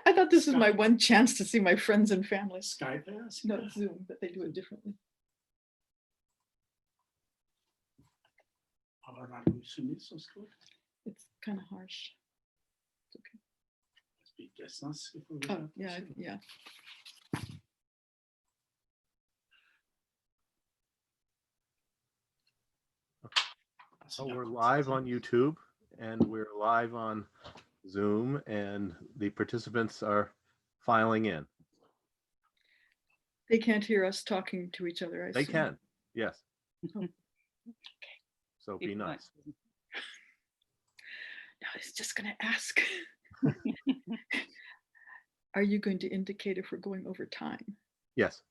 I thought this was my one chance to see my friends and family. Skype has? No, Zoom, but they do it differently. Aber Lysen ist das gut. It's kind of harsh. It's okay. Wie gestern. Oh, yeah, yeah. So we're live on YouTube and we're live on Zoom and the participants are filing in. They can't hear us talking to each other, I They assume. can, yes. Oh. So be nice. No, I was just going to ask. Are you going to indicate if we're going over time? Yes.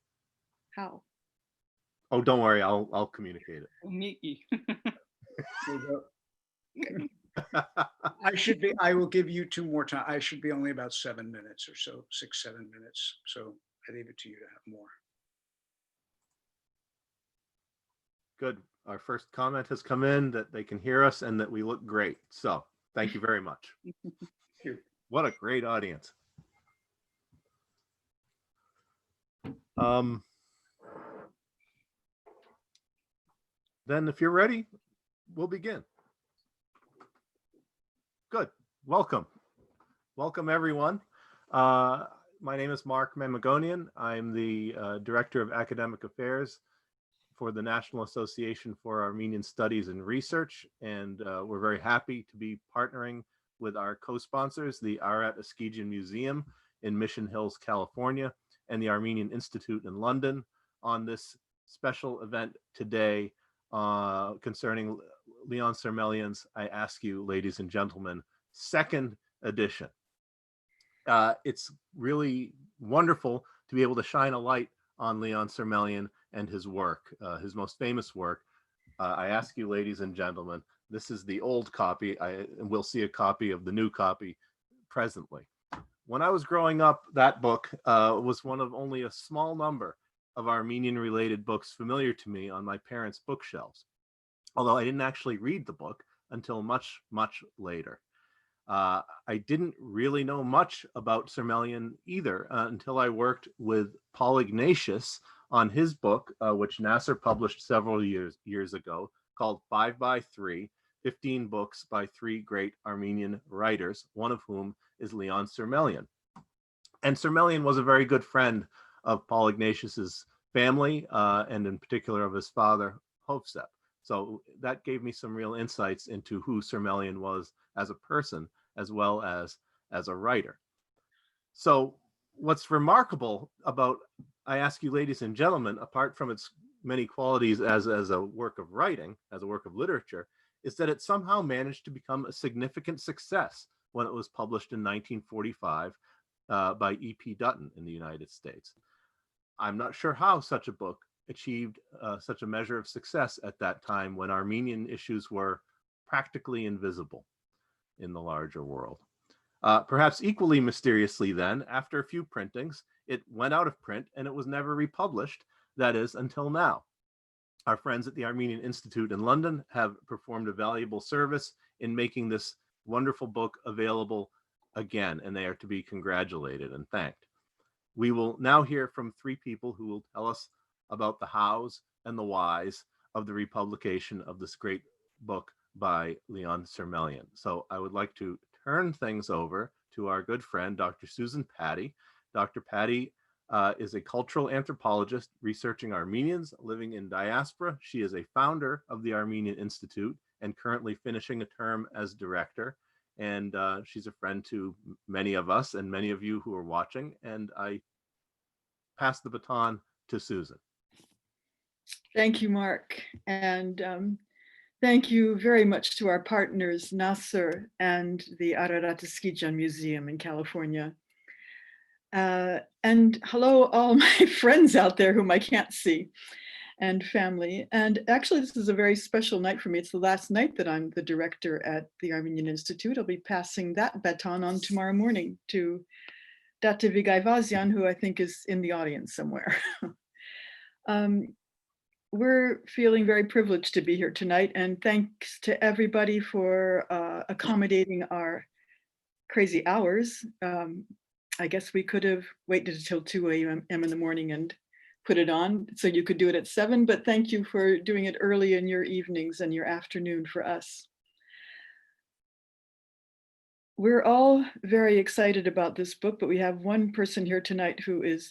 How? Oh, don't worry, I'll communicate it. I will give you 2 more time. I should be only about 7 minutes or so, 6, 7 minutes. So I leave it to you to have more. Good. Our first comment has come in that they can hear us and that we look great. So thank you very much. What a great audience. Then if you're ready, we'll begin. Good. Welcome. Welcome, everyone. My name is Mark Mamagonian. I'm the Director of Academic Affairs for the National Association for Armenian Studies and Research. And we're very happy to be partnering with our co-sponsors, the Arat Eskijian Museum in Mission Hills, California, and the Armenian Institute in London on this special event today concerning Leon Sermelyan's I Ask You, Ladies and Gentlemen, second edition. It's really wonderful to be able to shine a light on Leon Sermelyan and his work, his most famous work. I Ask You, Ladies and Gentlemen. This is the old copy, and we'll see a copy of the new copy presently. When I was growing up, that book was one of only a small number of Armenian-related books familiar to me on my parents' bookshelves, although I didn't actually read the book until much, much later. I didn't really know much about Sermelyan either until I worked with Paul Ignatius on his book, which Nasser published several years ago, called 5x3, 15 books by 3 great Armenian writers, one of whom is Leon Sermelyan. And Sermelyan was a very good friend of Paul Ignatius's family, and in particular of his father, Hovsep. So that gave me some real insights into who Sermelyan was as a person, as well as a writer. So what's remarkable about I Ask You, Ladies and Gentlemen, apart from its many qualities as a work of writing, as a work of literature, is that it somehow managed to become a significant success when it was published in 1945 by E.P. Dutton in the United States. I'm not sure how such a book achieved such a measure of success at that time when Armenian issues were practically invisible in the larger world. Perhaps equally mysteriously then, after a few printings, it went out of print and it was never republished, that is, until now. Our friends at the Armenian Institute in London have performed a valuable service in making this wonderful book available again, and they are to be congratulated and thanked. We will now hear from 3 people who will tell us about the hows and the whys of the republication of this great book by Leon Sermelyan. So I would like to turn things over to our good friend, Dr. Susan Patty. Dr. Patty is a cultural anthropologist researching Armenians living in diaspora. She is a founder of the Armenian Institute and currently finishing a term as director. And she's a friend to many of us and many of you who are watching. And I pass the baton to Susan. Thank you, Mark. And thank you very much to our partners, Nasser and the Ararat Eskijian Museum in California. And hello, all my friends out there whom I can't see, and family. And actually, this is a very special night for me. It's the last night that I'm the director at the Armenian Institute. I'll be passing that baton on tomorrow morning to Date Vigayvazian, who I think is in the audience somewhere. We're feeling very privileged to be here tonight, and thanks to everybody for accommodating our crazy hours. I guess we could have waited until 2 a.m. in the morning and put it on so you could do it at 7, but thank you for doing it early in your evenings and your afternoon for us. We're all very excited about this book, but we have one person here tonight who is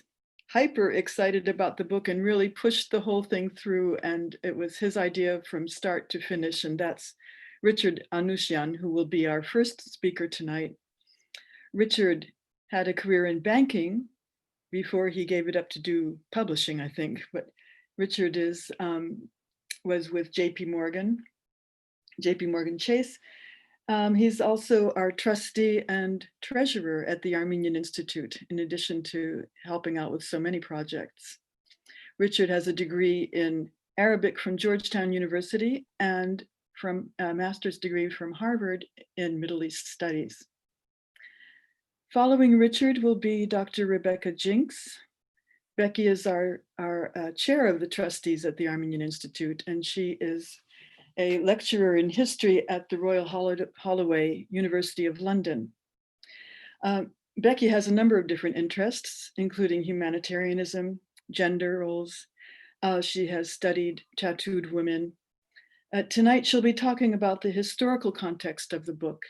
hyper excited about the book and really pushed the whole thing through, and it was his idea from start to finish, and that's Richard Anushian, who will be our first speaker tonight. Richard had a career in banking before he gave it up to do publishing, I think, but Richard was with JP Morgan Chase. He's also our trustee and treasurer at the Armenian Institute, in addition to helping out with so many projects. Richard has a degree in Arabic from Georgetown University and from a master's degree from Harvard in Middle East Studies. Following Richard will be Dr. Rebecca Jinks. Becky is our chair of the trustees at the Armenian Institute, and she is a lecturer in history at the Royal Holloway University of London. Becky has a number of different interests, including humanitarianism, gender roles. She has studied tattooed women. Tonight, she'll be talking about the historical context of the book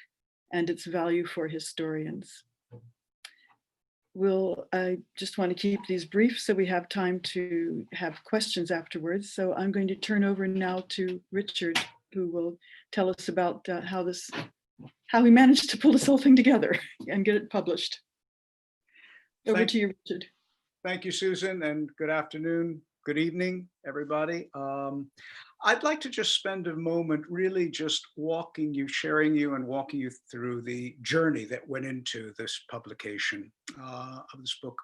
and its value for historians. I just want to keep these brief so we have time to have questions afterwards. So I'm going to turn over now to Richard, who will tell us about how he managed to pull this whole thing together and get it published. Over to you, Richard. Thank you, Susan, and good afternoon, good evening, everybody. I'd like to just spend a moment really just sharing you and walking you through the journey that went into this publication of this book.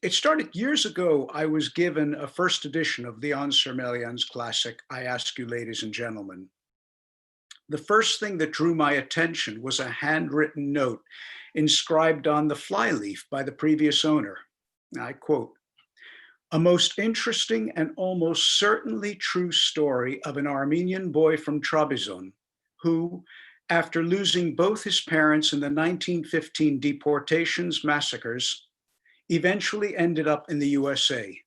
It started years ago. I was given a first edition of Leon Sermelian's classic, I Ask You, Ladies and Gentlemen. The first thing that drew my attention was a handwritten note inscribed on the flyleaf by the previous owner. I quote, "A most interesting and almost certainly true story of an Armenian boy from Trabzon who, after losing both his parents in the 1915 deportations massacres, eventually ended up in the USA.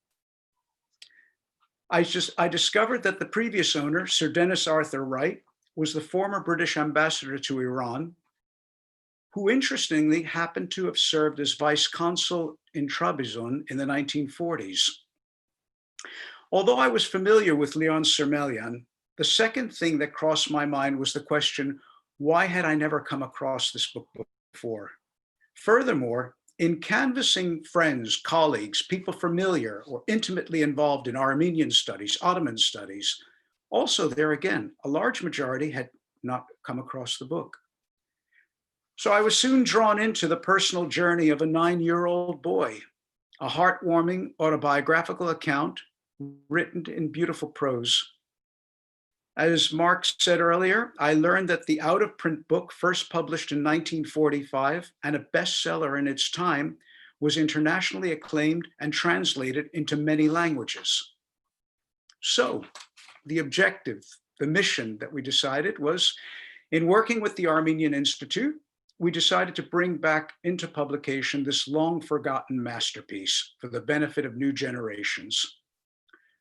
I discovered that the previous owner, Sir Dennis Arthur Wright, was the former British ambassador to Iran, who interestingly happened to have served as vice consul in Trabzon in the 1940s. Although I was familiar with Leon Sermelian, the second thing that crossed my mind was the question, why had I never come across this book before? Furthermore, in canvassing friends, colleagues, people familiar or intimately involved in Armenian studies, Ottoman studies, also there again, a large majority had not come across the book. So I was soon drawn into the personal journey of a 9-year-old boy, a heartwarming autobiographical account written in beautiful prose. As Mark said earlier, I learned that the out-of-print book, first published in 1945 and a bestseller in its time, was internationally acclaimed and translated into many languages. So the objective, the mission that we decided was, in working with the Armenian Institute, we decided to bring back into publication this long forgotten masterpiece for the benefit of new generations.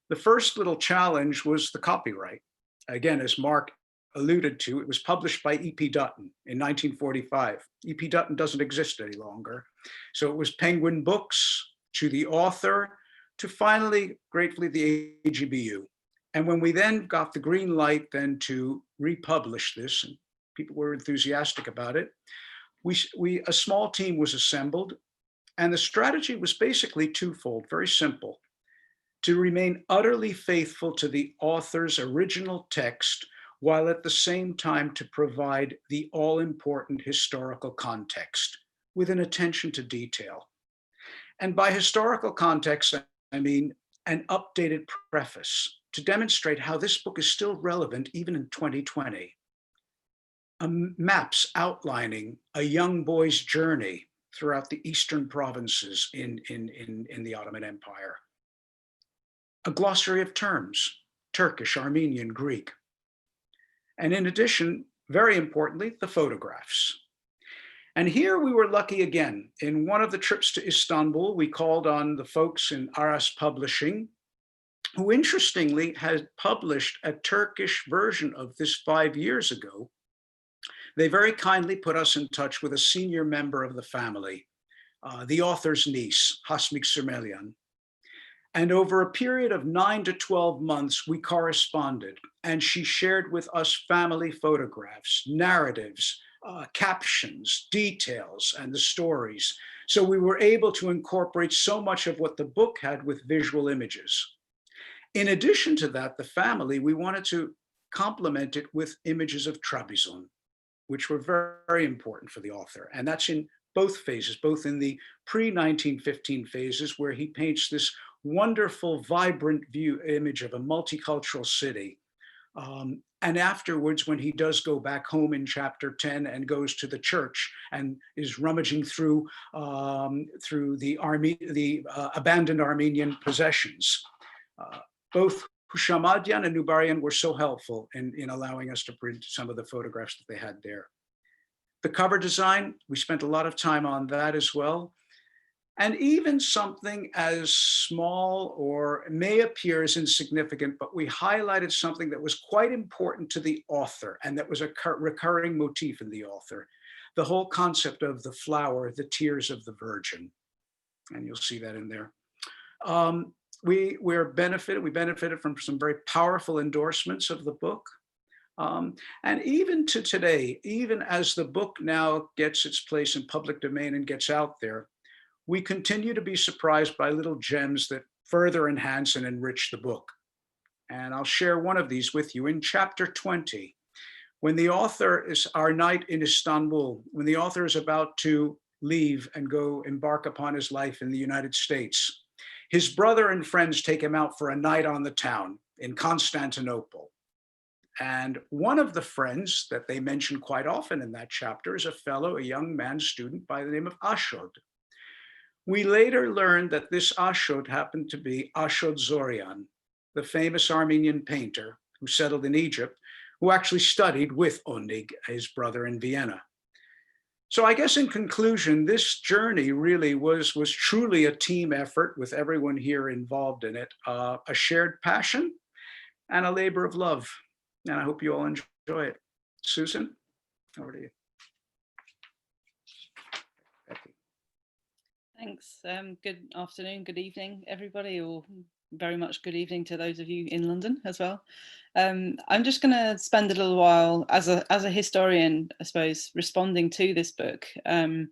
The first little challenge was the copyright. Again, as Mark alluded to, it was published by E.P. Dutton in 1945. E.P. Dutton doesn't exist any longer. So it was Penguin Books to the author to finally, gratefully, the AGBU. And when we then got the green light then to republish this, and people were enthusiastic about it, a small team was assembled, and the strategy was basically twofold, very simple: to remain utterly faithful to the author's original text, while at the same time to provide the all-important historical context with an attention to detail. And by historical context, I mean an updated preface to demonstrate how this book is still relevant even in 2020. Maps outlining a young boy's journey throughout the eastern provinces in the Ottoman Empire. A glossary of terms, Turkish, Armenian, Greek. And in addition, very importantly, the photographs. And here we were lucky again. In one of the trips to Istanbul, we called on the folks in Aras Publishing, who interestingly had published a Turkish version of this 5 years ago. They very kindly put us in touch with a senior member of the family, the author's niece, Hasmik Sirmelyan. And over a period of 9 to 12 months, we corresponded, and she shared with us family photographs, narratives, captions, details, and the stories. So we were able to incorporate so much of what the book had with visual images. In addition to that, the family, we wanted to complement it with images of Trabzon, which were very, very important for the author. And that's in both phases, both in the pre-1915 phases, where he paints this wonderful, vibrant view image of a multicultural city. And afterwards, when he does go back home in chapter 10 and goes to the church and is rummaging through the abandoned Armenian possessions. Both Hushamadian and Nubarian were so helpful in allowing us to print some of the photographs that they had there. The cover design, we spent a lot of time on that as well. And even something as small or may appear as insignificant, but we highlighted something that was quite important to the author and that was a recurring motif in the author, the whole concept of the flower, the tears of the Virgin. And you'll see that in there. We benefited from some very powerful endorsements of the book. And even to today, even as the book now gets its place in public domain and gets out there, we continue to be surprised by little gems that further enhance and enrich the book. And I'll share one of these with you in chapter 20. When the author is our night in Istanbul, when the author is about to leave and go embark upon his life in the United States, his brother and friends take him out for a night on the town in Constantinople. And one of the friends that they mention quite often in that chapter is a young man student by the name of Ashod. We later learned that this Ashod happened to be Ashod Zoryan, the famous Armenian painter who settled in Egypt, who actually studied with Onig, his brother, in Vienna. So I guess in conclusion, this journey really was truly a team effort with everyone here involved in it, a shared passion and a labor of love. And I hope you all enjoy it. Susan, over to you. Thanks. Good afternoon, good evening, everybody, or very much good evening to those of you in London as well. I'm just going to spend a little while as a historian, I suppose, responding to this book. I mean,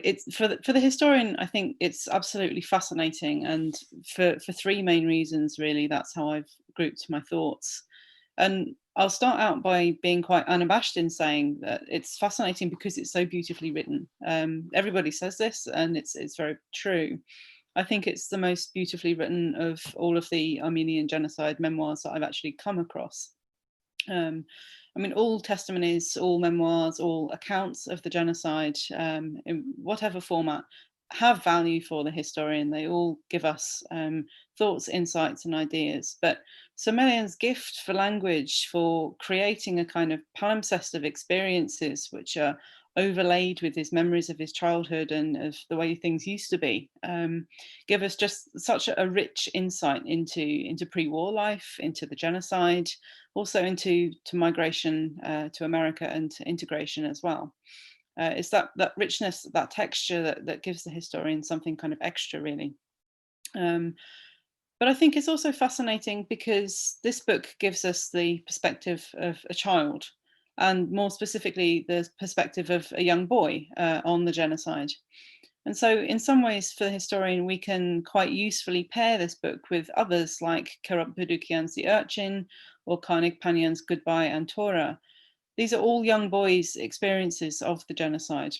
it's for the historian, I think it's absolutely fascinating, and for three main reasons, really. That's how I've grouped my thoughts. And I'll start out by being quite unabashed in saying that it's fascinating because it's so beautifully written. Everybody says this, and it's very true. I think it's the most beautifully written of all of the Armenian genocide memoirs that I've actually come across. I mean, all testimonies, all memoirs, all accounts of the genocide, in whatever format, have value for the historian. They all give us thoughts, insights, and ideas. But Sirmelyan's gift for language, for creating a kind of palimpsest of experiences which are overlaid with his memories of his childhood and of the way things used to be, give us just such a rich insight into pre-war life, into the genocide, also into migration to America and to integration as well. It's that richness, that texture that gives the historian something kind of extra, really. But I think it's also fascinating because this book gives us the perspective of a child, and more specifically, the perspective of a young boy on the genocide. And so in some ways, for the historian, we can quite usefully pair this book with others like Kerop Padukian's The Urchin or Karnik Panyan's Goodbye and Torah. These are all young boys' experiences of the genocide.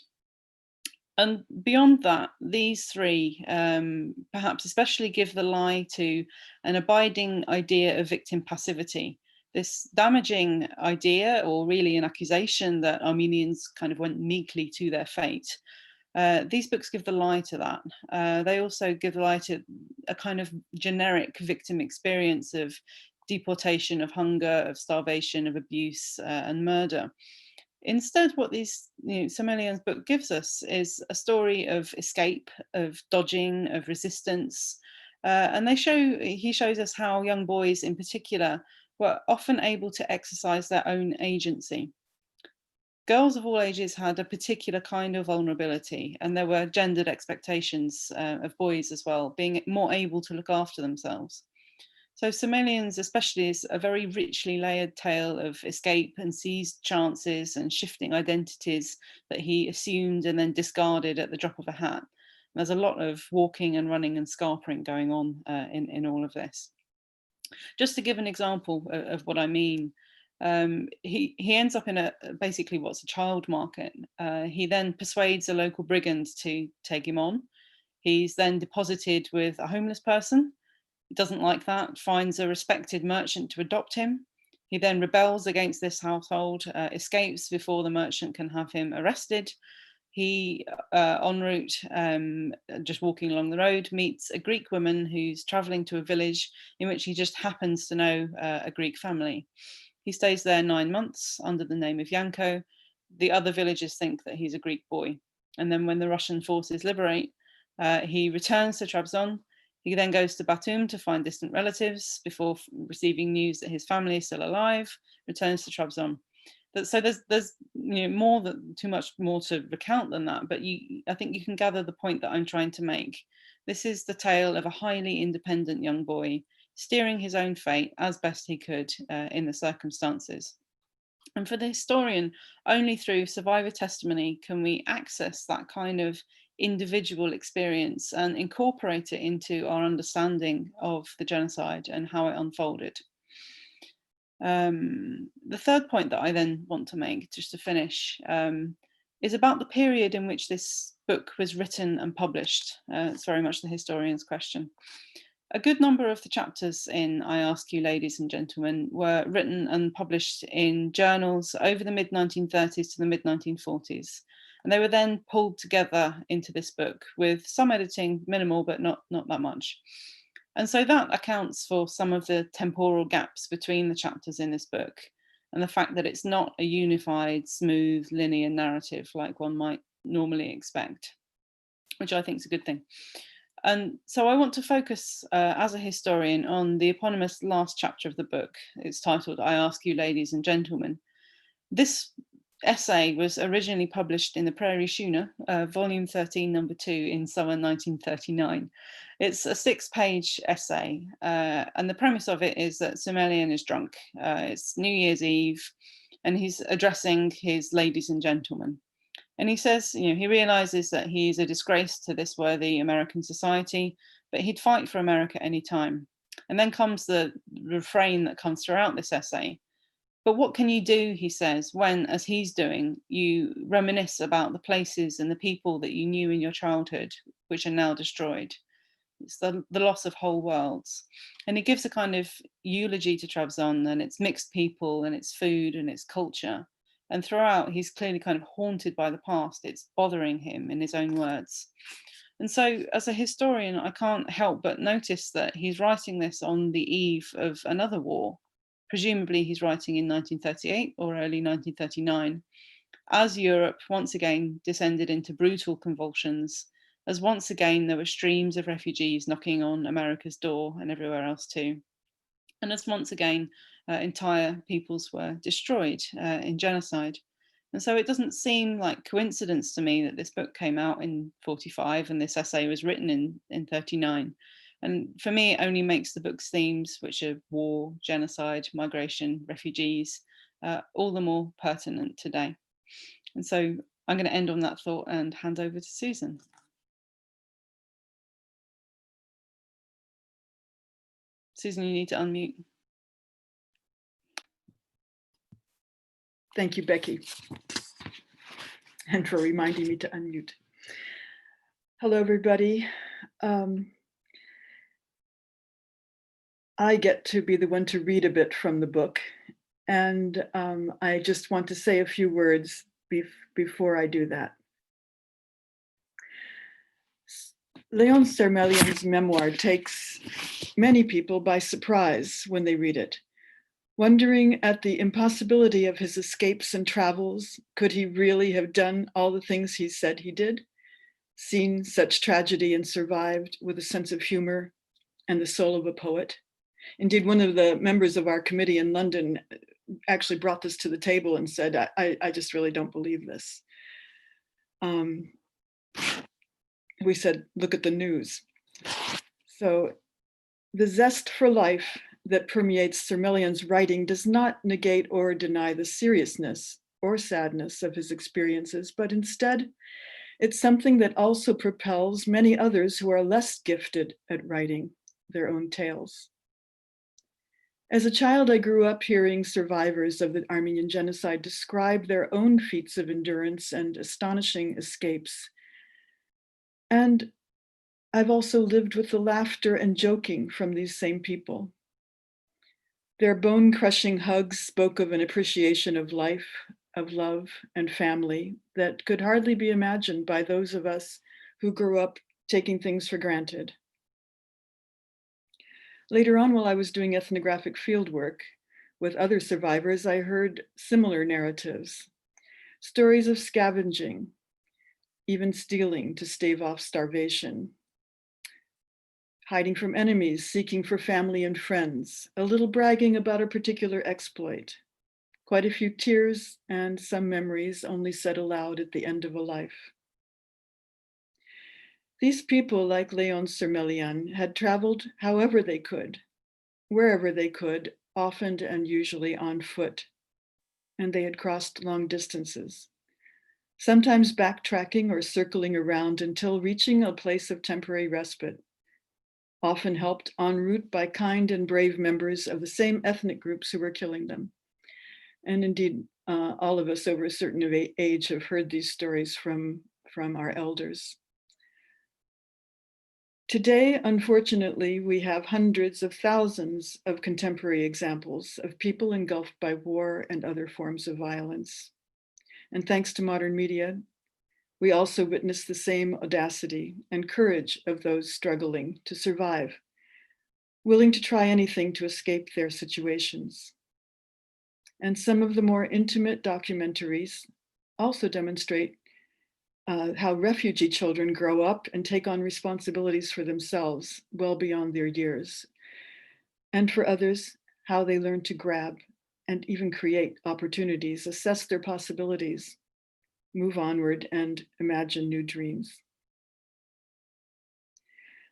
And beyond that, these three perhaps especially give the lie to an abiding idea of victim passivity, this damaging idea, or really an accusation, that Armenians kind of went meekly to their fate. These books give the lie to that. They also give the lie to a kind of generic victim experience of deportation, of hunger, of starvation, of abuse and murder. Instead, what these Semelian's book gives us is a story of escape, of dodging, of resistance, and he shows us how young boys in particular were often able to exercise their own agency. Girls of all ages had a particular kind of vulnerability, and there were gendered expectations of boys as well, being more able to look after themselves. So Semelian's especially is a very richly layered tale of escape and seized chances and shifting identities that he assumed and then discarded at the drop of a hat. And there's a lot of walking and running and scarpering going on in all of this. Just to give an example of what I mean, he ends up in basically what's a child market. He then persuades a local brigand to take him on. He's then deposited with a homeless person. He doesn't like that, finds a respected merchant to adopt him. He then rebels against this household, escapes before the merchant can have him arrested. He, en route, just walking along the road, meets a Greek woman who's traveling to a village in which he just happens to know a Greek family. He stays there 9 months under the name of Yanko. The other villagers think that he's a Greek boy. And then when the Russian forces liberate, he returns to Trabzon. He then goes to Batum to find distant relatives before receiving news that his family is still alive, returns to Trabzon. So there's more than too much more to recount than that, but I think you can gather the point that I'm trying to make. This is the tale of a highly independent young boy steering his own fate as best he could in the circumstances. And for the historian, only through survivor testimony can we access that kind of individual experience and incorporate it into our understanding of the genocide and how it unfolded. The third point that I then want to make, just to finish, is about the period in which this book was written and published. It's very much the historian's question. A good number of the chapters in I Ask You, Ladies and Gentlemen, were written and published in journals over the mid-1930s to the mid-1940s. And they were then pulled together into this book with some editing, minimal, but not that much. And so that accounts for some of the temporal gaps between the chapters in this book and the fact that it's not a unified, smooth, linear narrative like one might normally expect, which I think is a good thing. And so I want to focus as a historian on the eponymous last chapter of the book. It's titled, I Ask You, Ladies and Gentlemen. This essay was originally published in the Prairie Schooner, volume 13, number 2 in summer 1939. It's a 6-page essay, and the premise of it is that Semelian is drunk. It's New Year's Eve, and he's addressing his ladies and gentlemen. And he says, he realizes that he's a disgrace to this worthy American society, but he'd fight for America any time. And then comes the refrain that comes throughout this essay. But what can you do, he says, when, as he's doing, you reminisce about the places and the people that you knew in your childhood, which are now destroyed? It's the loss of whole worlds. And he gives a kind of eulogy to Trabzon and its mixed people and its food and its culture. And throughout, he's clearly kind of haunted by the past. It's bothering him, in his own words. And so as a historian, I can't help but notice that he's writing this on the eve of another war. Presumably he's writing in 1938 or early 1939, as Europe once again descended into brutal convulsions, as once again there were streams of refugees knocking on America's door and everywhere else too. And as once again, entire peoples were destroyed in genocide. And so it doesn't seem like coincidence to me that this book came out in 45 and this essay was written in 39. And for me, it only makes the book's themes, which are war, genocide, migration, refugees, all the more pertinent today. And so I'm going to end on that thought and hand over to Susan. Susan, you need to unmute. Thank you, Becky, and for reminding me to unmute. Hello, everybody. I get to be the one to read a bit from the book, and I just want to say a few words before I do that. Leon Semelian's memoir takes many people by surprise when they read it. wondering at the impossibility of his escapes and travels. Could he really have done all the things he said he did? Seen such tragedy and survived with a sense of humor and the soul of a poet? Indeed, one of the members of our committee in London actually brought this to the table and said, I just really don't believe this. We said, look at the news. So the zest for life that permeates Sir Melian's writing does not negate or deny the seriousness or sadness of his experiences, but instead, it's something that also propels many others who are less gifted at writing their own tales. As a child, I grew up hearing survivors of the Armenian genocide describe their own feats of endurance and astonishing escapes. And I've also lived with the laughter and joking from these same people. Their bone-crushing hugs spoke of an appreciation of life, of love and family that could hardly be imagined by those of us who grew up taking things for granted. Later on, while I was doing ethnographic fieldwork with other survivors, I heard similar narratives, stories of scavenging, even stealing to stave off starvation, hiding from enemies, seeking for family and friends, a little bragging about a particular exploit, quite a few tears and some memories only said aloud at the end of a life. These people, like Leon Sermelian, had traveled however they could, wherever they could, often and usually on foot, and they had crossed long distances, sometimes backtracking or circling around until reaching a place of temporary respite, often helped en route by kind and brave members of the same ethnic groups who were killing them. And indeed, all of us over a certain age have heard these stories from our elders. Today, unfortunately, we have hundreds of thousands of contemporary examples of people engulfed by war and other forms of violence. And thanks to modern media, we also witness the same audacity and courage of those struggling to survive, willing to try anything to escape their situations. And some of the more intimate documentaries also demonstrate how refugee children grow up and take on responsibilities for themselves well beyond their years. And for others, how they learn to grab and even create opportunities, assess their possibilities, move onward, and imagine new dreams.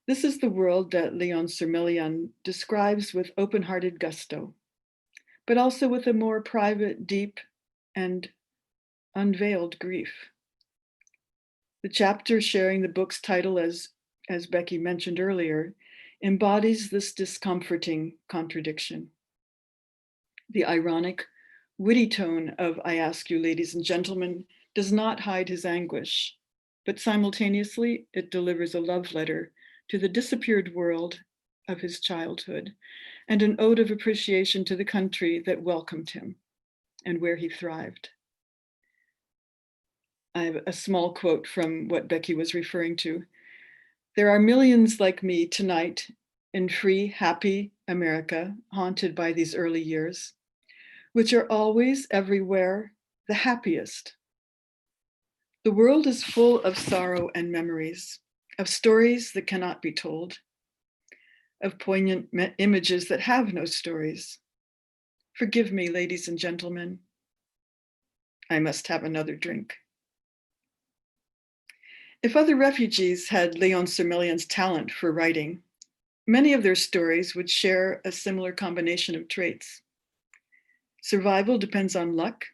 This is the world that Leon Sermelian describes with open-hearted gusto, but also with a more private, deep, and unveiled grief. The chapter sharing the book's title, as Becky mentioned earlier, embodies this discomforting contradiction. The ironic, witty tone of "I ask you, ladies and gentlemen," does not hide his anguish, but simultaneously it delivers a love letter to the disappeared world of his childhood and an ode of appreciation to the country that welcomed him and where he thrived. I have a small quote from what Becky was referring to. "There are millions like me tonight in free, happy America, haunted by these early years, which are always, everywhere, the happiest. The world is full of sorrow and memories, of stories that cannot be told, of poignant images that have no stories. Forgive me, ladies and gentlemen. I must have another drink." If other refugees had Leon Sermelian's talent for writing, many of their stories would share a similar combination of traits. Survival depends on luck,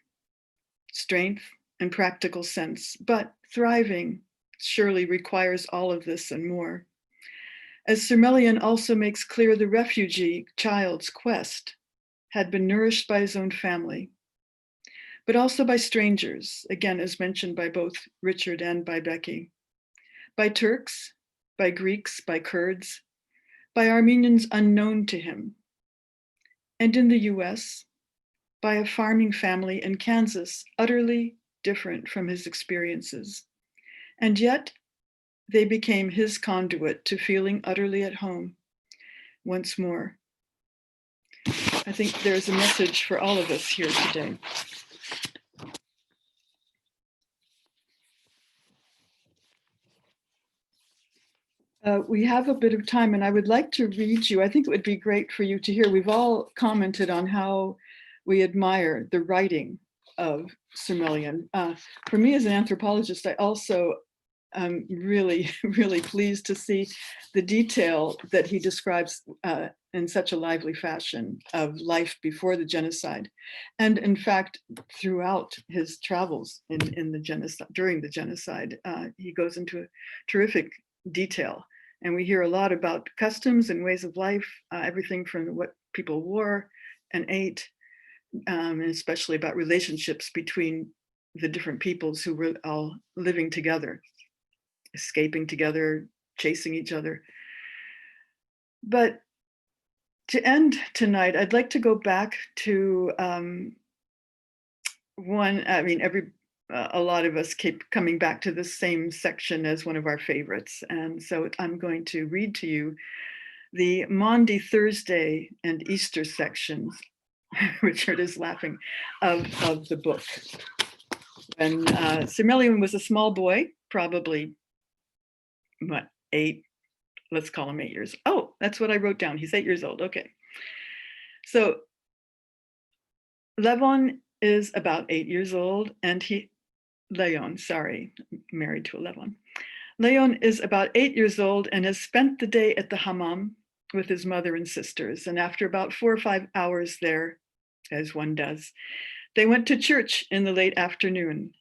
strength, and practical sense, but thriving surely requires all of this and more. As Sermelian also makes clear, the refugee child's quest had been nourished by his own family, but also by strangers, again, as mentioned by both Richard and by Becky, by Turks, by Greeks, by Kurds, by Armenians unknown to him, and in the US, by a farming family in Kansas, utterly different from his experiences. And yet, they became his conduit to feeling utterly at home once more. I think there's a message for all of us here today. We have a bit of time, and I would like to read you. I think it would be great for you to hear. We've all commented on how we admire the writing of Sermelian. For me as an anthropologist, I also am really, really pleased to see the detail that he describes in such a lively fashion of life before the genocide. And in fact, throughout his travels in the genocide, during the genocide, he goes into terrific detail. And we hear a lot about customs and ways of life, everything from what people wore and ate, and especially about relationships between the different peoples who were all living together, escaping together, chasing each other. But to end tonight, I'd like to go back to a lot of us keep coming back to the same section as one of our favorites. And so I'm going to read to you the Maundy Thursday and Easter sections, Richard is laughing, of the book. When Sermelian was a small boy, probably, 8, let's call him 8 years. Oh, that's what I wrote down. He's 8 years old. Okay. So Levon is about 8 years old, and Leon, married to a Levon. Leon is about 8 years old and has spent the day at the hammam with his mother and sisters. And after about 4 or 5 hours there, as one does, they went to church in the late afternoon.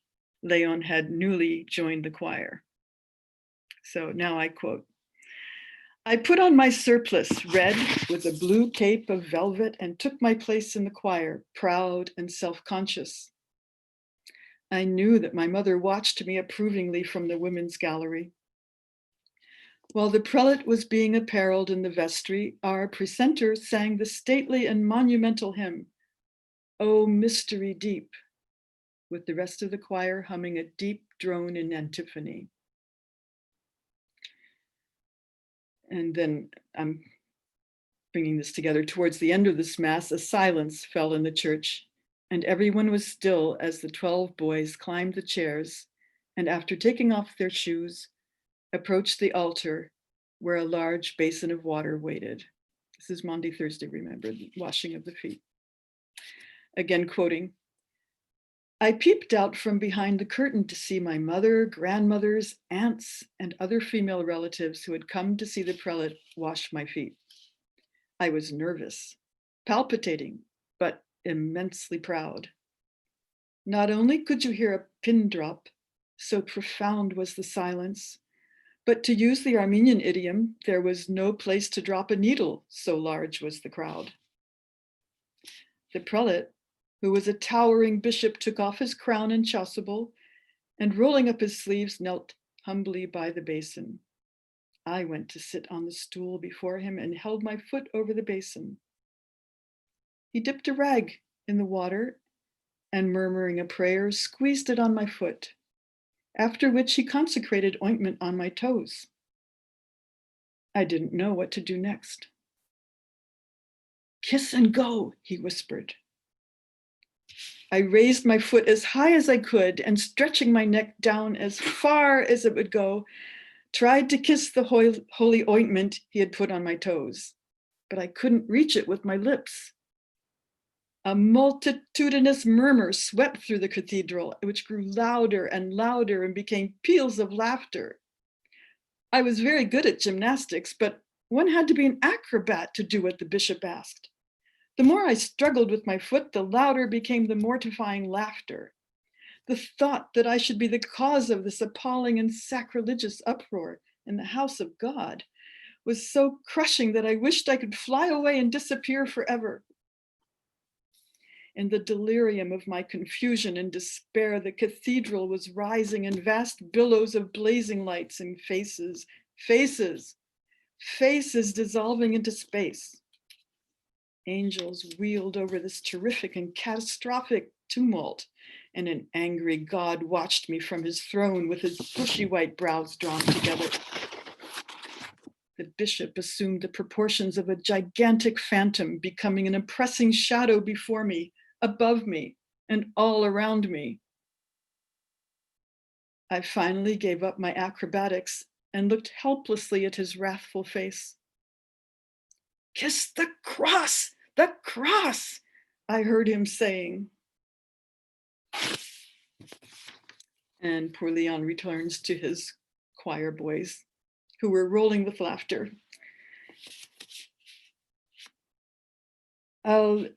Leon had newly joined the choir. So now I quote, "I put on my surplice, red, with a blue cape of velvet, and took my place in the choir, proud and self-conscious. I knew that my mother watched me approvingly from the women's gallery. While the prelate was being apparelled in the vestry, our precentor sang the stately and monumental hymn, 'O Mystery Deep,' with the rest of the choir humming a deep drone in antiphony." And then I'm bringing this together. Towards the end of this mass, a silence fell in the church, and everyone was still as the 12 boys climbed the chairs and, after taking off their shoes, approached the altar where a large basin of water waited. This is Maundy Thursday, remember, the washing of the feet. Again quoting, "I peeped out from behind the curtain to see my mother, grandmothers, aunts, and other female relatives who had come to see the prelate wash my feet. I was nervous, palpitating, but immensely proud. Not only could you hear a pin drop, so profound was the silence, but to use the Armenian idiom, there was no place to drop a needle, so large was the crowd. The prelate, who was a towering bishop, took off his crown and chasuble, and rolling up his sleeves, knelt humbly by the basin. I went to sit on the stool before him and held my foot over the basin. He dipped a rag in the water and, murmuring a prayer, squeezed it on my foot, after which he consecrated ointment on my toes. I didn't know what to do next. 'Kiss and go,' he whispered. I raised my foot as high as I could and, stretching my neck down as far as it would go, tried to kiss the holy ointment he had put on my toes, but I couldn't reach it with my lips. A multitudinous murmur swept through the cathedral, which grew louder and louder and became peals of laughter. I was very good at gymnastics, but one had to be an acrobat to do what the bishop asked. The more I struggled with my foot, the louder became the mortifying laughter. The thought that I should be the cause of this appalling and sacrilegious uproar in the house of God was so crushing that I wished I could fly away and disappear forever. In the delirium of my confusion and despair, the cathedral was rising in vast billows of blazing lights and faces dissolving into space. Angels wheeled over this terrific and catastrophic tumult, and an angry God watched me from his throne with his bushy white brows drawn together. The bishop assumed the proportions of a gigantic phantom, becoming an oppressing shadow before me, above me, and all around me. I finally gave up my acrobatics and looked helplessly at his wrathful face. "Kiss the cross, I heard him saying. And poor Leon returns to his choir boys, who were rolling with laughter. I'll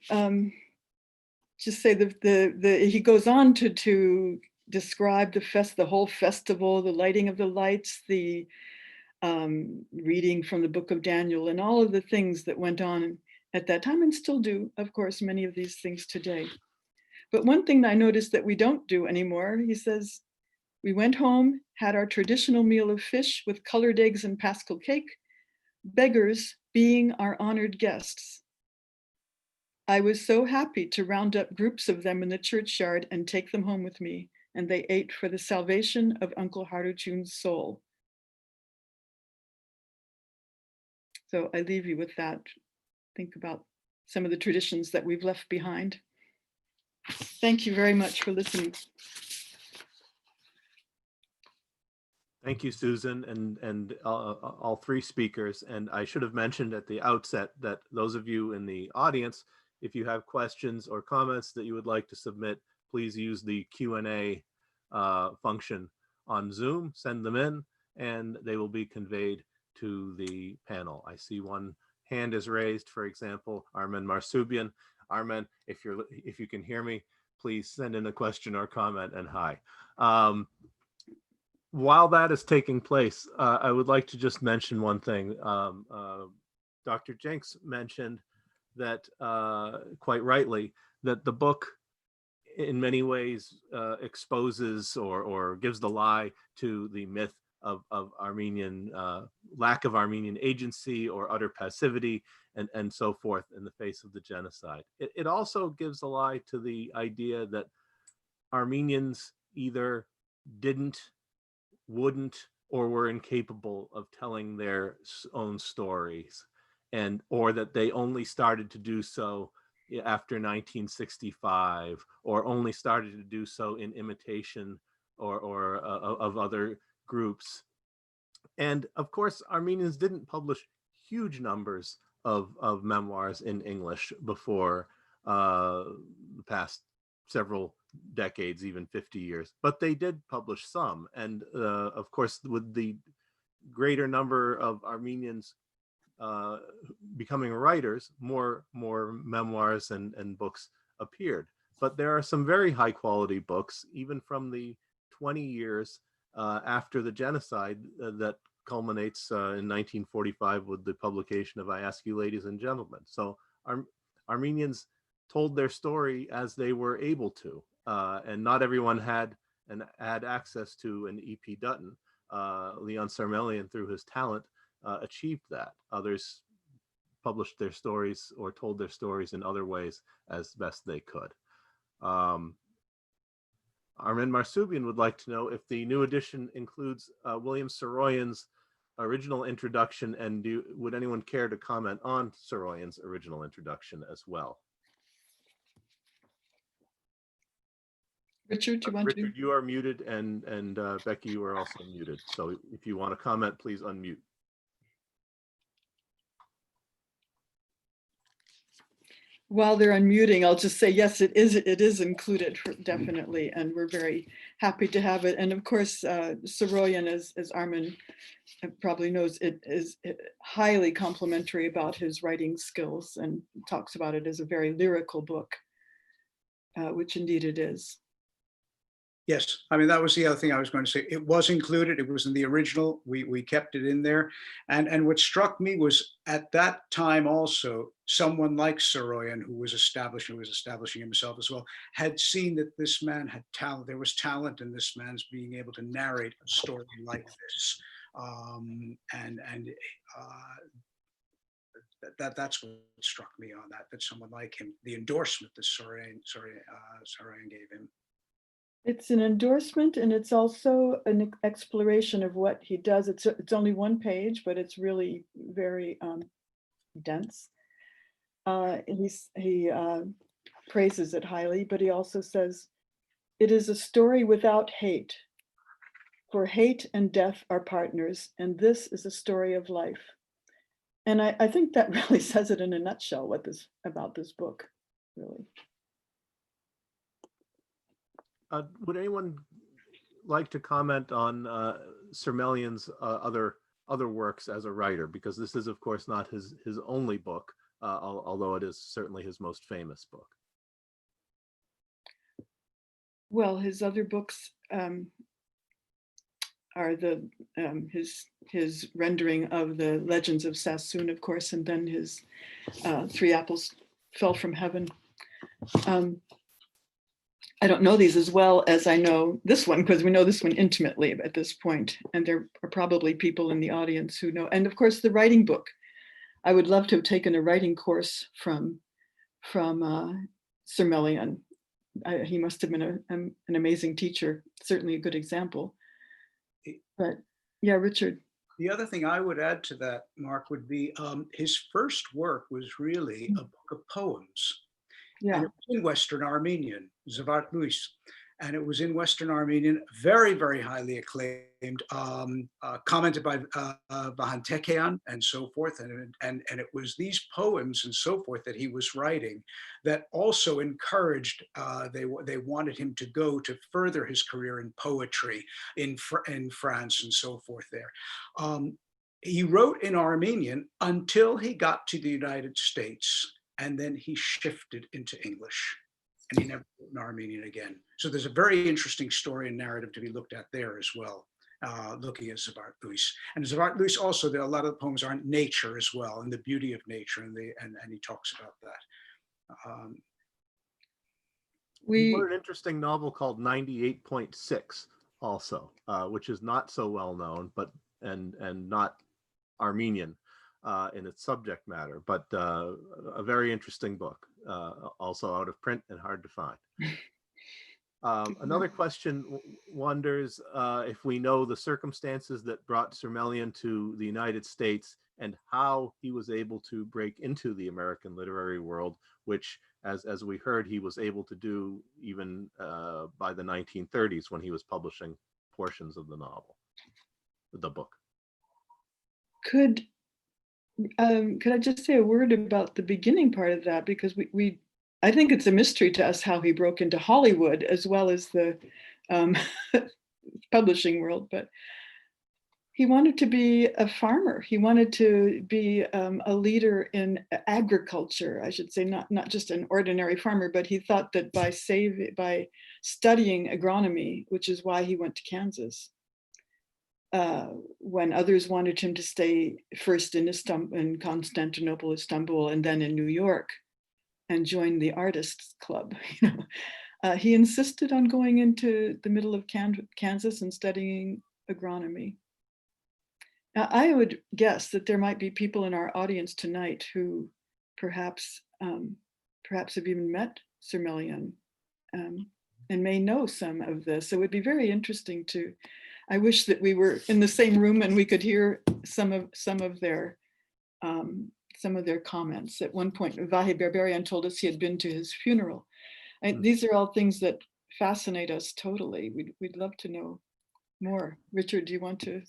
just say he goes on to describe the whole festival, the lighting of the lights, the reading from the book of Daniel, and all of the things that went on at that time, and still do, of course, many of these things today. But one thing that I noticed that we don't do anymore, he says, we went home, had our traditional meal of fish with colored eggs and paschal cake, beggars being our honored guests. I was so happy to round up groups of them in the churchyard and take them home with me, and they ate for the salvation of Uncle Haruchun's soul. So I leave you with that. Think about some of the traditions that we've left behind. Thank you very much for listening. Thank you, Susan, and all three speakers. And I should have mentioned at the outset that those of you in the audience, if you have questions or comments that you would like to submit, please use the Q&A function on Zoom, send them in, and they will be conveyed to the panel. I see one hand is raised, for example, Armen Marsubian. Armen, if you can hear me, please send in a question or comment, and hi. While that is taking place, I would like to just mention one thing. Dr. Jenks mentioned that, quite rightly, that the book in many ways exposes or gives the lie to the myth of Armenian lack of Armenian agency or utter passivity and so forth in the face of the genocide. It also gives a lie to the idea that Armenians either didn't, wouldn't, or were incapable of telling their own stories, or that they only started to do so after 1965, or only started to do so in imitation or of other groups. And of course, Armenians didn't publish huge numbers of memoirs in English before the past several decades, even 50 years, but they did publish some. And of course, with the greater number of Armenians becoming writers, more memoirs and books appeared. But there are some very high quality books, even from the 20 years after the genocide that culminates in 1945 with the publication of I Ask You Ladies and Gentlemen. So Armenians told their story as they were able to, and not everyone had access to an E.P. Dutton. Leon Sarmelian, through his talent, achieved that. Others published their stories or told their stories in other ways as best they could. Armen Marsubian would like to know if the new edition includes William Saroyan's original introduction, and would anyone care to comment on Saroyan's original introduction as well? Richard, do you want Richard, you are muted, and Becky, you are also muted. So if you want to comment, please unmute. While they're unmuting, I'll just say, yes, it is included, definitely, and we're very happy to have it. And of course, Saroyan, as Armen probably knows, it is highly complimentary about his writing skills and talks about it as a very lyrical book, which indeed it is. Yes, I mean, that was the other thing I was going to say. It was included. It was in the original. We kept it in there. And what struck me was at that time also, someone like Saroyan, who was establishing himself as well, had seen that this man had talent. There was talent in this man's being able to narrate a story like this. That's what struck me on that someone like him, the endorsement that Saroyan gave him. It's an endorsement, and it's also an exploration of what he does. It's only one page, but it's really very dense. He praises it highly, but he also says, "It is a story without hate, for hate and death are partners, and this is a story of life." And I think that really says it in a nutshell, about this book, really. Would anyone like to comment on Sir Melian's other works as a writer? Because this is, of course, not his only book, although it is certainly his most famous book. Well, his other books are his rendering of the Legends of Sassoon, of course, and then his Three Apples Fell from Heaven. I don't know these as well as I know this one, because we know this one intimately at this point, and there are probably people in the audience who know. And of course, the writing book. I would love to have taken a writing course from Sir Melian. He must have been an amazing teacher, certainly a good example. But yeah, Richard. The other thing I would add to that, Mark, would be his first work was really a book of poems. Yeah. And it was in Western Armenian, Zavart Luis. And it was in Western Armenian, very, very highly acclaimed, commented by Vahan and so forth. And it was these poems and so forth that he was writing that also encouraged, they wanted him to go to further his career in poetry in France and so forth there. He wrote in Armenian until he got to the United States, and then he shifted into English. And he never wrote in Armenian again. So there's a very interesting story and narrative to be looked at there as well, looking at Zavart Luis. And Zavart Luis also, there are a lot of the poems are on nature as well, and the beauty of nature, and he talks about that. He wrote an interesting novel called 98.6 also, which is not so well known, but and not Armenian in its subject matter, but a very interesting book, also out of print and hard to find. Another question wonders if we know the circumstances that brought Sir Melian to the United States and how he was able to break into the American literary world, which, as we heard, he was able to do even by the 1930s when he was publishing portions of the book. Could I just say a word about the beginning part of that? Because I think it's a mystery to us how he broke into Hollywood as well as the publishing world. But he wanted to be a farmer. He wanted to be a leader in agriculture, I should say, not just an ordinary farmer, but he thought that by studying agronomy, which is why he went to Kansas, when others wanted him to stay first in Constantinople, Istanbul, and then in New York and join the artists club. He insisted on going into the middle of Kansas and studying agronomy. Now, I would guess that there might be people in our audience tonight who perhaps have even met Sir Melian and may know some of this. So it would be very interesting I wish that we were in the same room and we could hear some of their comments. At one point, Vahe Berberian told us he had been to his funeral. And these are all things that fascinate us totally. We'd love to know more. Richard, do you want to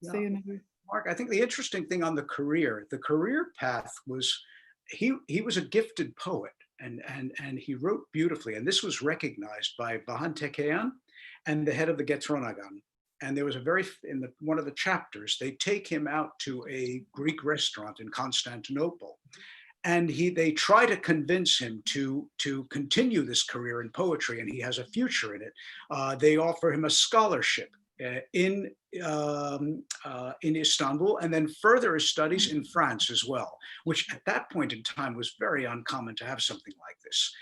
say another? Mark, I think the interesting thing on the career path was he was a gifted poet and he wrote beautifully. And this was recognized by Vahan Tekeyan and the head of the Getronagan. And there was one of the chapters, they take him out to a Greek restaurant in Constantinople. And they try to convince him to continue this career in poetry, and he has a future in it. They offer him a scholarship in Istanbul, and then further his studies in France as well, which at that point in time was very uncommon to have something like this.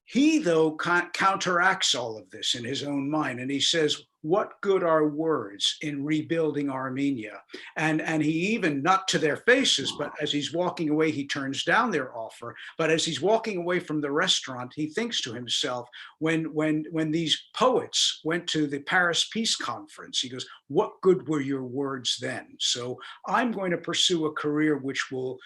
He, though, counteracts all of this in his own mind, and he says, what good are words in rebuilding Armenia? And he even, not to their faces, but as he's walking away, he turns down their offer. But as he's walking away from the restaurant, he thinks to himself, when these poets went to the Paris Peace Conference, he goes, what good were your words then? So I'm going to pursue a career which will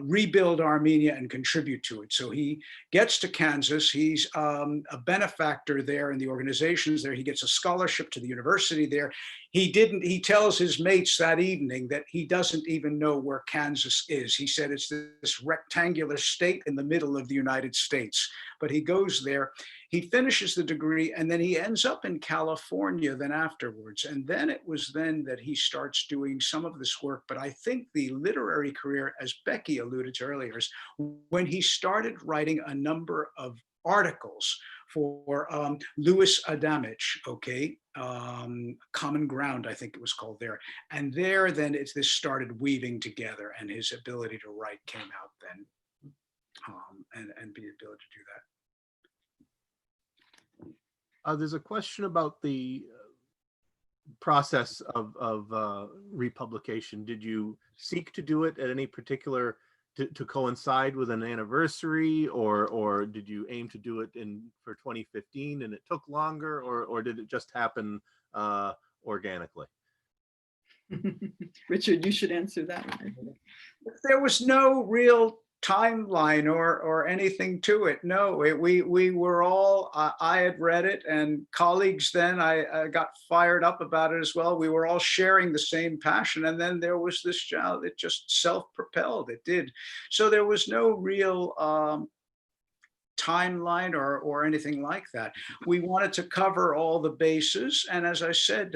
rebuild Armenia and contribute to it. So he gets to Kansas. He's a benefactor there in the organizations there. He gets a scholarship to the university there. He tells his mates that evening that he doesn't even know where Kansas is. He said it's this rectangular state in the middle of the United States. But he goes there, he finishes the degree, and then he ends up in California then afterwards. And then it was then that he starts doing some of this work. But I think the literary career, as Becky alluded to earlier, is when he started writing a number of articles for Louis Adamich, okay, Common Ground, I think it was called there. And there then this started weaving together, and his ability to write came out then, and be able to do that. There's a question about the process of republication. Did you seek to do it at any particular to coincide with an anniversary, or did you aim to do it for 2015 and it took longer, or did it just happen organically? Richard, you should answer that one. There was no real timeline or anything to it. No, we were all, I had read it, and colleagues then, I got fired up about it as well. We were all sharing the same passion. And then there was this child, it just self-propelled, it did. So there was no real timeline or anything like that. We wanted to cover all the bases. And as I said,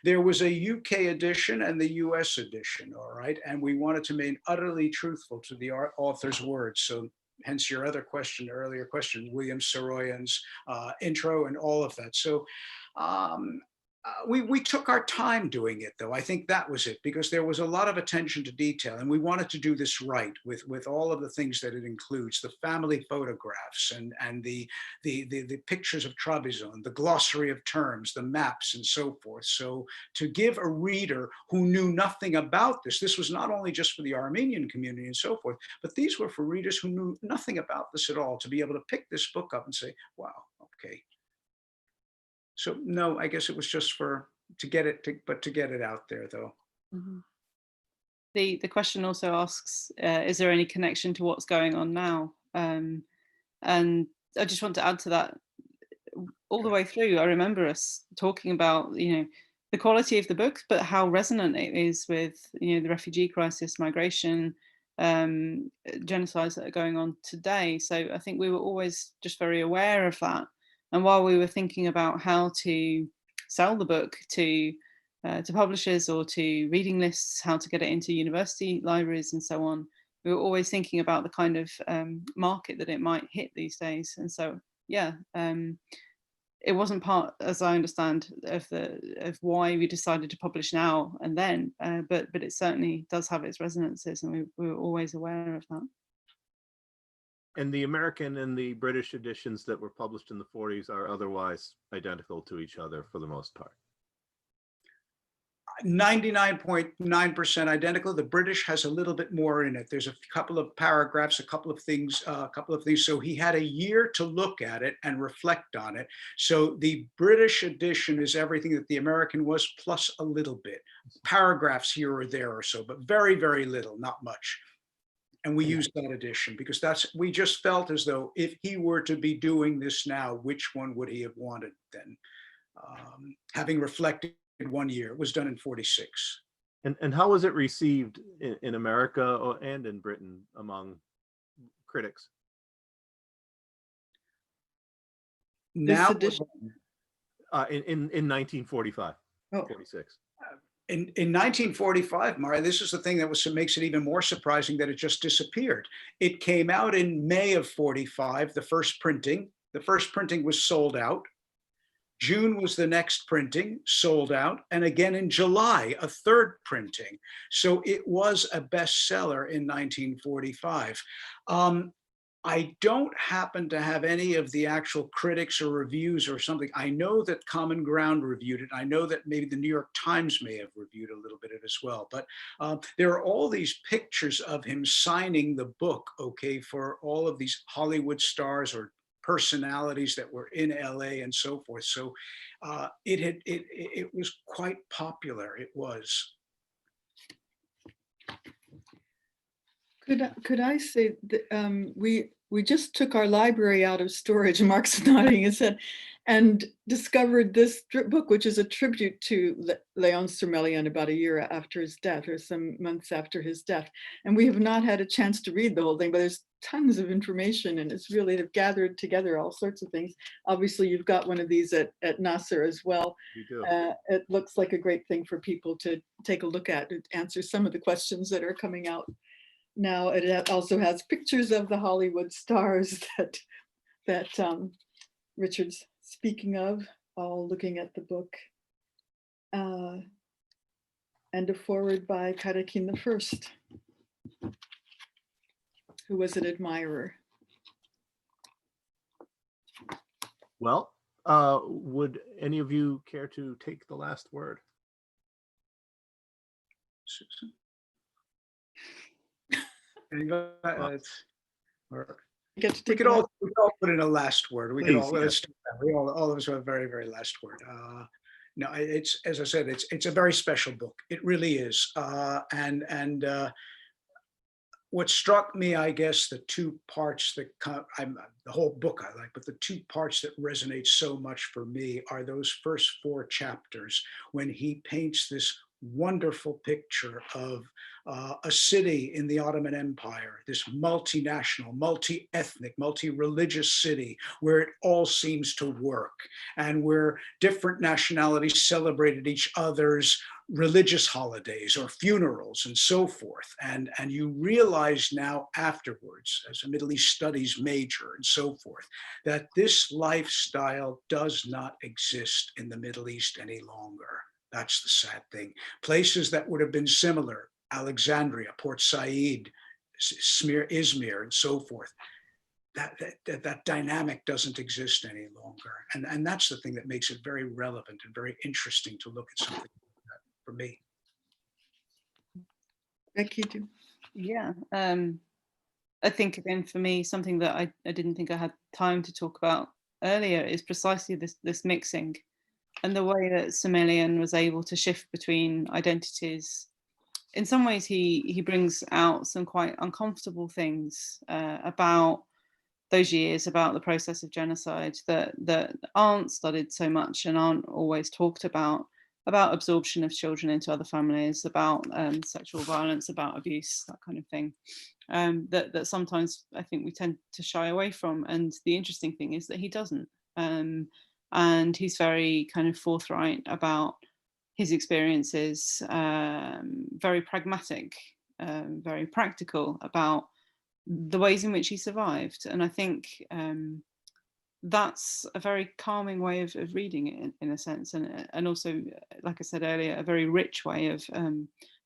there was a UK edition and the US edition, all right? And we wanted to remain utterly truthful to the author's words. So hence your other question, earlier question, William Saroyan's intro and all of that. So we took our time doing it, though. I think that was it, because there was a lot of attention to detail, and we wanted to do this right with all of the things that it includes: the family photographs and the pictures of Trabzon, the glossary of terms, the maps, and so forth. So to give a reader who knew nothing about this was not only just for the Armenian community and so forth, but these were for readers who knew nothing about this at all, to be able to pick this book up and say, wow, okay. So no, I guess it was just to get it out there, though. Mm-hmm. The question also asks, is there any connection to what's going on now? And I just want to add to that. All the way through, I remember us talking about, the quality of the book, but how resonant it is with, the refugee crisis, migration, genocides that are going on today. So I think we were always just very aware of that. And while we were thinking about how to sell the book to publishers or to reading lists, how to get it into university libraries and so on, we were always thinking about the kind of market that it might hit these days. And so, yeah, it wasn't part, as I understand, of why we decided to publish now and then, but it certainly does have its resonances, and we were always aware of that. And the American and the British editions that were published in the 40s are otherwise identical to each other for the most part. 99.9% identical. The British has a little bit more in it. There's a couple of paragraphs, a couple of things. So he had a year to look at it and reflect on it. So the British edition is everything that the American was, plus a little bit. Paragraphs here or there or so, but very, very little, not much. And we used that edition because we just felt as though if he were to be doing this now, which one would he have wanted then? Having reflected 1 year, it was done in 46. And how was it received in America and in Britain among critics? Now, in 1945, 46. In 1945, Mara, this is the thing that makes it even more surprising that it just disappeared. It came out in May of 45, the first printing. The first printing was sold out. June was the next printing, sold out. And again in July, a third printing. So it was a bestseller in 1945. I don't happen to have any of the actual critics or reviews or something. I know that Common Ground reviewed it. I know that maybe the New York Times may have reviewed a little bit of it as well. But there are all these pictures of him signing the book, okay, for all of these Hollywood stars or personalities that were in LA and so forth. So it was quite popular. It was. Could I say that we just took our library out of storage, Mark's nodding his head, and discovered this book, which is a tribute to Leon Sermelian about a year after his death, or some months after his death. And we have not had a chance to read the whole thing, but there's tons of information, and it's really, they've gathered together all sorts of things. Obviously, you've got one of these at Nasser as well. We do. It looks like a great thing for people to take a look at. It answers some of the questions that are coming out now. It also has pictures of the Hollywood stars that Richard's speaking of, all looking at the book, and a foreword by Karakin I, who was an admirer. Well, would any of you care to take the last word? Susan? Anybody? Or You get to we take could it all put in a last word. We could all, Please, let's do that. We all of us have a very, very last word. No, it's, as I said, it's a very special book. It really is. And what struck me, I guess, the two parts that the whole book I like, but the two parts that resonate so much for me are those first 4 chapters when he paints this wonderful picture of a city in the Ottoman Empire, this multinational, multi-ethnic, multi-religious city where it all seems to work and where different nationalities celebrated each other's religious holidays or funerals and so forth. And you realize now afterwards, as a Middle East studies major and so forth, that this lifestyle does not exist in the Middle East any longer. That's the sad thing. Places that would have been similar, Alexandria, Port Said, Izmir, and so forth, that dynamic doesn't exist any longer. And that's the thing that makes it very relevant and very interesting to look at something like that for me. Becky, too. Yeah. I think, again, for me, something that I didn't think I had time to talk about earlier is precisely this mixing and the way that Sermelian was able to shift between identities. In some ways, he brings out some quite uncomfortable things about those years, about the process of genocide that aren't studied so much and aren't always talked about absorption of children into other families, about sexual violence, about abuse, that kind of thing, that sometimes I think we tend to shy away from. And the interesting thing is that he doesn't. And he's very kind of forthright about his experiences, very pragmatic, very practical about the ways in which he survived. And I think that's a very calming way of reading it in a sense. And also, like I said earlier, a very rich way of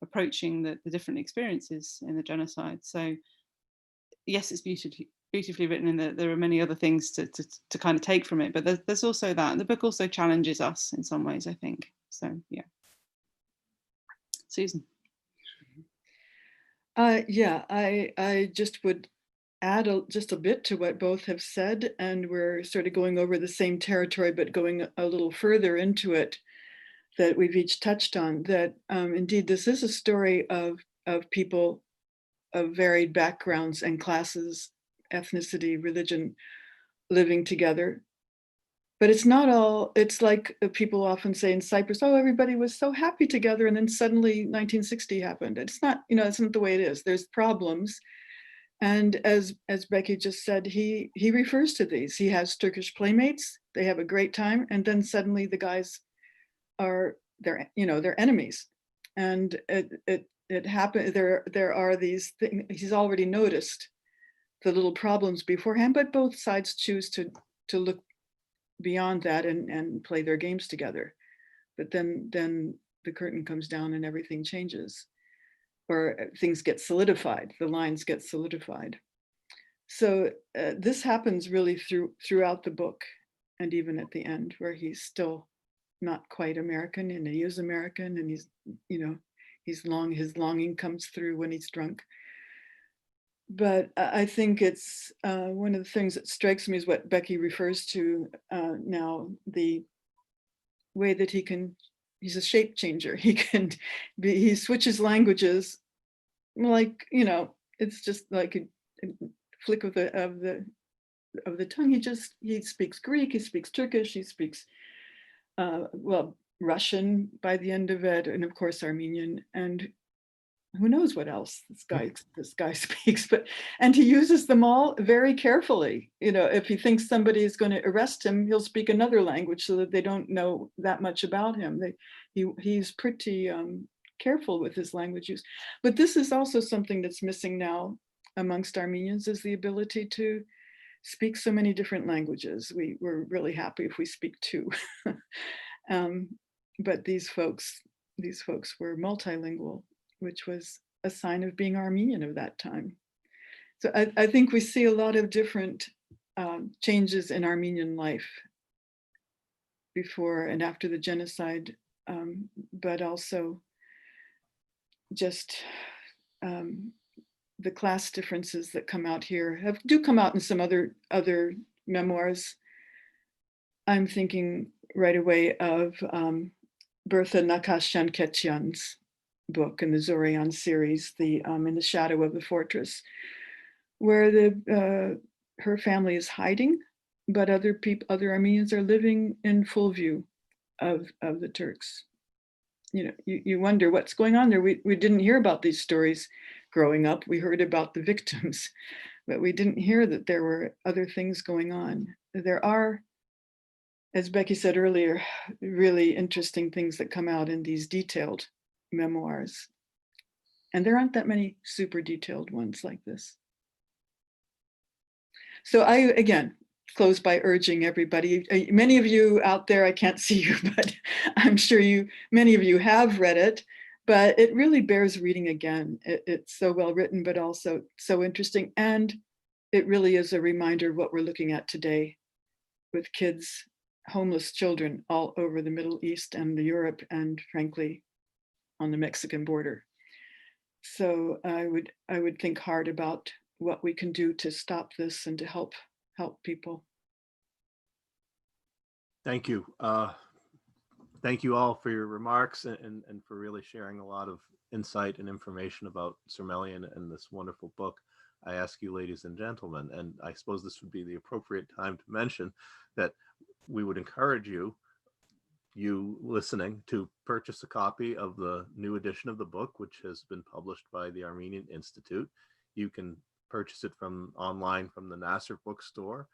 approaching the different experiences in the genocide. So yes, it's beautifully written, and there are many other things to kind of take from it, but there's also that. And the book also challenges us in some ways, I think. So yeah. Susan. Yeah, I just would add just a bit to what both have said, and we're sort of going over the same territory, but going a little further into it that we've each touched on, that indeed this is a story of people of varied backgrounds and classes, ethnicity, religion, living together. But it's not all, it's like people often say in Cyprus, oh, everybody was so happy together, and then suddenly 1960 happened. It's not, it's not the way it is. There's problems. And as Becky just said, he refers to these. He has Turkish playmates, they have a great time, and then suddenly the guys are, they're enemies. And it happened, there are these things, he's already noticed the little problems beforehand, but both sides choose to look beyond that and play their games together. But then the curtain comes down and everything changes, or things get solidified, the lines get solidified. So this happens really throughout the book, and even at the end, where he's still not quite American, and he is American, and he's, you know, his longing comes through when he's drunk. But I think it's one of the things that strikes me is what Becky refers to now, the way that he's a shape changer. He switches languages, like, you know, it's just like a flick of the tongue. He speaks Greek, he speaks Turkish, he speaks well, Russian by the end of it, and of course Armenian, and who knows what else this guy speaks. And he uses them all very carefully. You know, if he thinks somebody is going to arrest him, he'll speak another language so that they don't know that much about him. He's pretty careful with his language use. But this is also something that's missing now amongst Armenians, is the ability to speak so many different languages. We're really happy if we speak two. But these folks were multilingual, which was a sign of being Armenian of that time. So I think we see a lot of different changes in Armenian life before and after the genocide, but also just the class differences that come out here do come out in some other memoirs. I'm thinking right away of Bertha Nakashian-Ketyan's book in the Zorian series, the In the Shadow of the Fortress, where her family is hiding, but other Armenians are living in full view of the Turks. You know, you wonder what's going on there. We didn't hear about these stories growing up. We heard about the victims, but we didn't hear that there were other things going on. There are, as Becky said earlier, really interesting things that come out in these detailed memoirs. And there aren't that many super detailed ones like this. So I, again, close by urging everybody, many of you out there, I can't see you, but I'm sure many of you have read it, but it really bears reading again. It's so well written, but also so interesting. And it really is a reminder of what we're looking at today with kids, homeless children all over the Middle East and Europe, and frankly, on the Mexican border. So I would think hard about what we can do to stop this and to help people. Thank you. Thank you all for your remarks and for really sharing a lot of insight and information about Sir Melian and this wonderful book. I ask you, ladies and gentlemen, and I suppose this would be the appropriate time to mention that we would encourage you listening, to purchase a copy of the new edition of the book, which has been published by the Armenian Institute. You can purchase it online from the Nasser bookstore.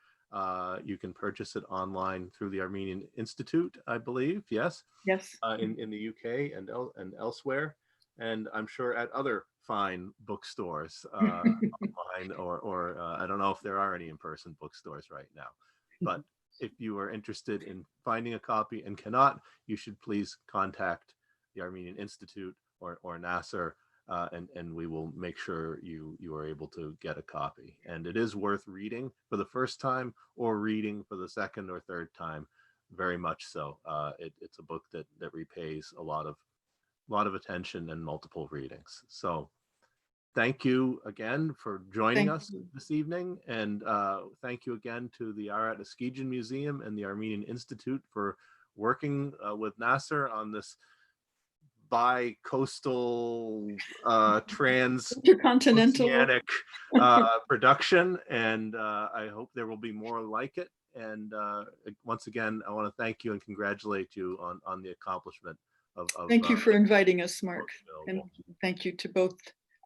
You can purchase it online through the Armenian Institute, I believe. Yes. Yes. In the UK and elsewhere, and I'm sure at other fine bookstores online, or I don't know if there are any in-person bookstores right now, but if you are interested in finding a copy and cannot, you should please contact the Armenian Institute or Nasser, and we will make sure you are able to get a copy. And it is worth reading for the first time or reading for the second or third time, very much so. It's a book that repays a lot of attention and multiple readings. So thank you again for joining us this evening. And thank you again to the Arat Eskijan Museum and the Armenian Institute for working with Nasser on this bi-coastal Intercontinental production. And I hope there will be more like it. And once again, I want to thank you and congratulate you on the accomplishment of thank you for inviting us, Mark. And thank you to both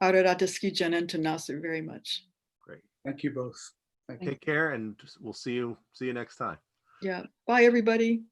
Ararat Eskijan and to Nasser very much. Great. Thank you both. Take care, and we'll see you next time. Yeah. Bye, everybody.